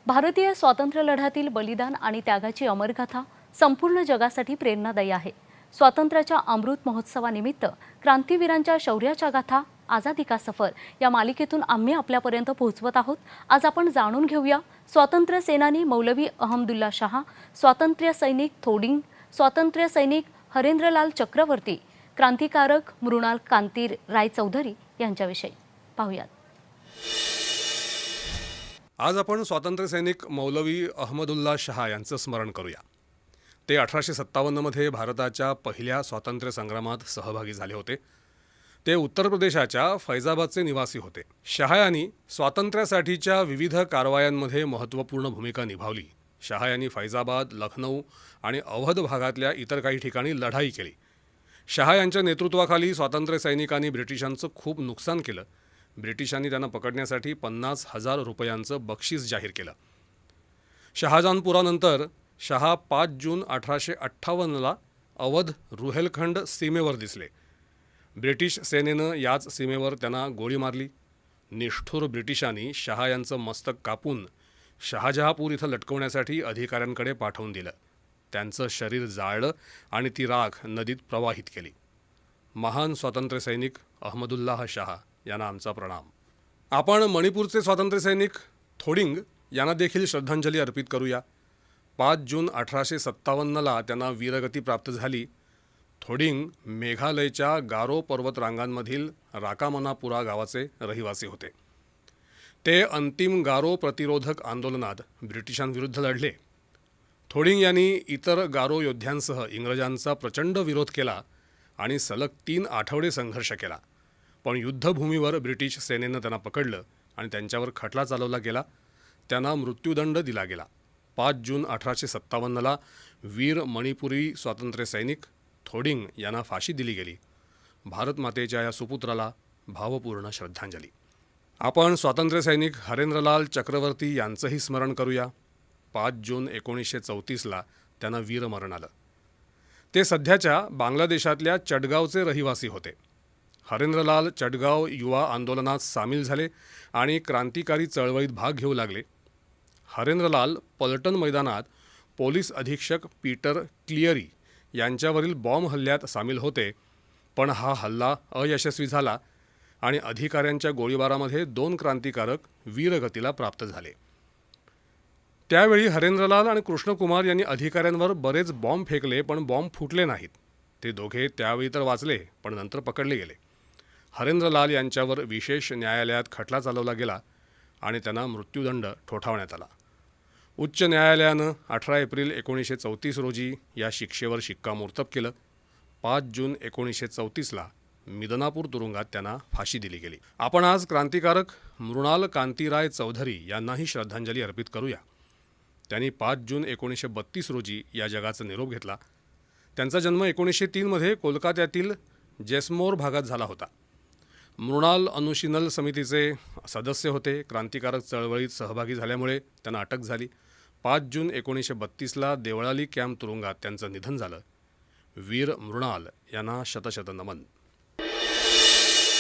भारतीय स्वातंत्र्य लढ्यातील बलिदान आणि त्यागाची अमरगाथा संपूर्ण जगासाठी प्रेरणादायी आहे। स्वातंत्र्याच्या अमृत महोत्सवानिमित्त क्रांतीवीरांच्या शौर्याच्या गाथा आझादी का सफर या मालिकेतून आम्ही आपल्यापर्यंत पोहोचवत आहोत। आज आपण जाणून घेऊया स्वातंत्र्य सेनानी मौलवी अहमदुल्ला शाह, स्वातंत्र्य सैनिक थोडिंग, स्वातंत्र्य सैनिक हरेंद्रलाल चक्रवर्ती, क्रांतिकारक मृणाल कांती रायचौधरी यांच्याविषयी पाहूयात। आज आपण स्वातंत्र्य सैनिक मौलवी अहमदुल्ला शाह यांचं स्मरण करूया। ते 1857 मध्ये भारताच्या पहिल्या स्वातंत्र्य संग्रामात सहभागी झाले होते। ते उत्तर प्रदेशाच्या फैजाबादचे निवासी होते। शाह यांनी स्वातंत्र्यासाठीच्या विविध कारवायांमध्ये महत्त्वपूर्ण भूमिका निभावली। शाह यांनी फैजाबाद, लखनौ आणि अवध भागातल्या इतर काही ठिकाणी लढाई केली। शाह यांच्या नेतृत्वाखाली स्वातंत्र्य सैनिकांनी ब्रिटिशांचं खूप नुकसान केलं। ब्रिटिशांनी त्यांना पकडण्यासाठी 50,000 रुपयांचं बक्षीस जाहीर केलं। शहाजहानपुरानंतर शाह 5 जून 1858ला अवध रुहेलखंड सीमेवर दिसले। ब्रिटिश सेनेनं याच सीमेवर त्यांना गोळी मारली। निष्ठुर ब्रिटिशांनी शाह यांचं मस्तक कापून शहाजहापूर इथं लटकवण्यासाठी अधिकाऱ्यांकडे पाठवून दिलं। त्यांचं शरीर जाळलं आणि ती राख नदीत प्रवाहित केली। महान स्वातंत्र्य सैनिक अहमदुल्लाह शाह यांना आमचा प्रणाम। आपण मणिपूरचे स्वातंत्र्य सैनिक थोडिंग यांना देखील श्रद्धांजली अर्पित करूया। 5 जून 1857ला त्यांना वीरगती प्राप्त झाली। थोडिंग मेघालयच्या गारो पर्वतरांगांमधील राकामनापुरा गावाचे रहिवासी होते। ते अंतिम गारो प्रतिरोधक आंदोलनात ब्रिटिशांविरुद्ध लढले। थोडिंग यांनी इतर गारो योद्ध्यांसह इंग्रजांचा प्रचंड विरोध केला आणि सलग 3 आठवडे संघर्ष केला। पण युद्धभूमीवर ब्रिटिश सेनेनं त्यांना पकडलं आणि त्यांच्यावर खटला चालवला गेला। त्यांना मृत्यूदंड दिला गेला। 5 जून 1857ला वीर मणिपुरी स्वातंत्र्य सैनिक थोडिंग यांना फाशी दिली गेली। भारत मातेच्या या सुपुत्राला भावपूर्ण श्रद्धांजली। आपण स्वातंत्र्य सैनिक हरेंद्रलाल चक्रवर्ती यांचंही स्मरण करूया। 5 जून 1934ला त्यांना वीरमरण आलं। ते सध्याच्या बांगलादेशातल्या चटगावचे रहिवासी होते। हरेंद्रलाल चटगाव युवा आंदोलनात सामील झाले आणि क्रांतिकारी चळवळीत भाग घेऊ लागले। हरेंद्रलाल पलटण मैदानात पोलीस अधीक्षक पीटर क्लिअरी यांच्यावरील बॉम्ब हल्ल्यात सामील होते, पण हा हल्ला अयशस्वी झाला आणि अधिकाऱ्यांच्या गोळीबारामध्ये 2 क्रांतिकारक वीरगतीला प्राप्त झाले। त्यावेळी हरेंद्रलाल आणि कृष्णकुमार यांनी अधिकाऱ्यांवर बरेच बॉम्ब फेकले, पण बॉम्ब फुटले नाहीत। ते दोघे त्यावेळी तर वाचले, पण नंतर पकडले गेले। हरेंद्रलाल यांच्यावर विशेष न्यायालयात खटला चालवला गेला आणि त्यांना मृत्यूदंड ठोठावण्यात आला। उच्च न्यायालयानं 18 एप्रिल 1934 रोजी या शिक्षेवर शिक्कामोर्तब केलं। 5 जून 1934ला मिदनापूर तुरुंगात त्यांना फाशी दिली गेली। आपण आज क्रांतिकारक मृणाल कांती रायचौधरी यांनाही श्रद्धांजली अर्पित करूया। त्यांनी 5 जून 1932 रोजी या जगाचा निरोप घेतला। त्यांचा जन्म 1903 मध्ये कोलकात्यातील जेसमोर भागात झाला होता। मृणाल अनुशीलन समितीचे सदस्य होते। क्रांतिकारक चळवळीत सहभागी झाल्यामुळे त्यांना अटक झाली। 5 जून 1932ला देवळाली कॅम्प तुरुंगात त्यांचं निधन झालं। वीर मृणाल यांना शतशत नमन।